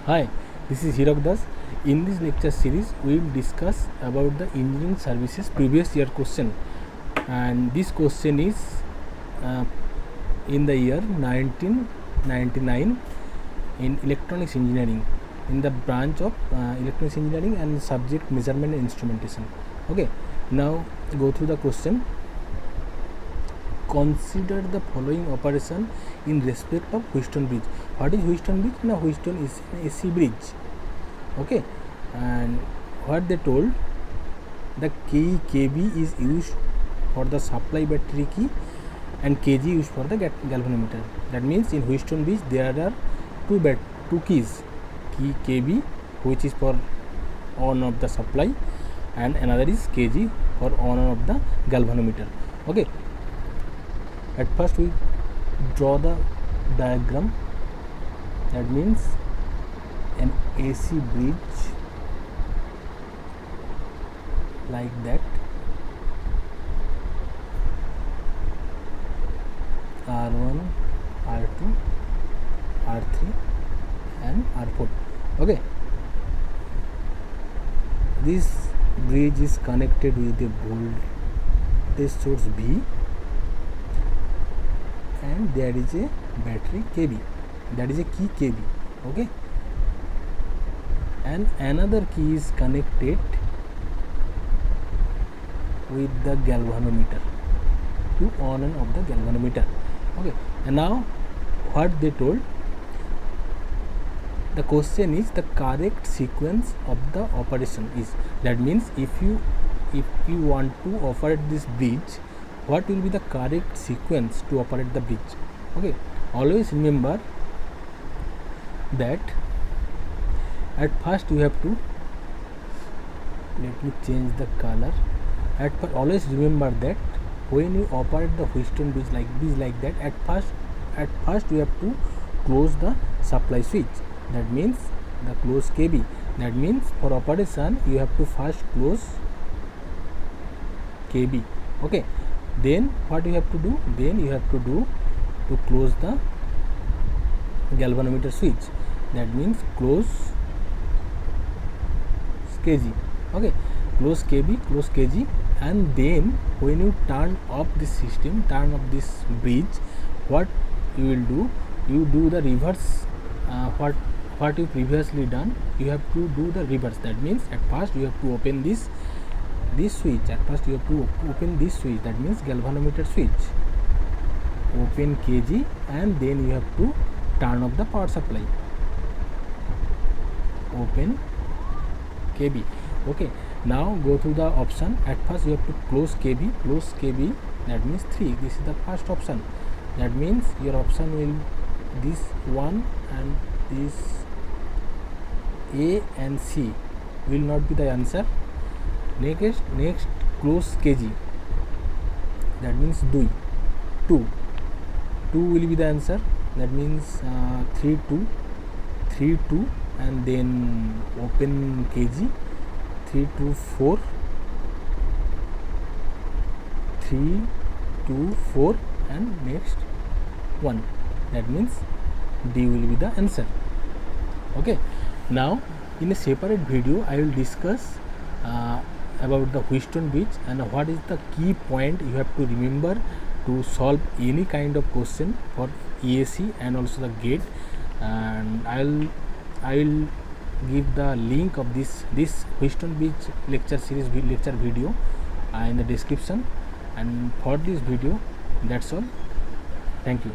Hi, this is Hirok Das. In this lecture series, we will discuss about the engineering services previous year question, and this question is uh, in the year 1999 in electronics engineering, in the branch of electronics engineering and subject measurement and instrumentation. Okay, now go through the question. Consider the following operation in respect of Wheatstone bridge. What is Wheatstone bridge? Now Wheatstone is an AC bridge. Okay, and what they told, the kV is used for the supply battery key and kg used for the galvanometer. That means in Wheatstone bridge there are two keys, key kV which is for on of the supply and another is kg for on of the galvanometer. Okay, at first we draw the diagram. That means an AC bridge like that, R1, R2, R3 and R4. Okay, this bridge is connected with a voltage source V, and there is a battery kV, that is a key kV. Okay, and another key is connected with the galvanometer to on and off the galvanometer. Okay, and now what they told, the question is the correct sequence of the operation is, that means if you want to operate this bridge, what will be the correct sequence to operate the bridge. Okay, always remember that at first you have to, let me change the color. Always remember that when you operate the Wheatstone bridge like that, at first you have to close the supply switch. That means the close kV. That means for operation you have to first close kV. Okay, then what you have to do? Then you have to do to close the galvanometer switch. That means close kg. Okay, close kg, and then when you turn off this system, turn off this bridge, what you will do? You do the reverse. What you previously done, you have to do the reverse. That means at first you have to open this switch. At first you have to open this switch. That means galvanometer switch. Open kg, and then you have to turn off the power supply. Open kV. Okay, now go to the option. At first you have to close kV. That means 3. This is the first option. That means your option will this one, and this A and C will not be the answer. Next close kg. That means 2 will be the answer. That means 3 2, and then open kg. 3 2 4, 3 2 4, and next 1. That means D will be the answer. Okay, now in a separate video I will discuss about the Wheatstone bridge and what is the key point you have to remember to solve any kind of question for EAC and also the GATE. And I will give the link of this Wheatstone bridge lecture series lecture video in the description. And for this video, that's all. Thank you.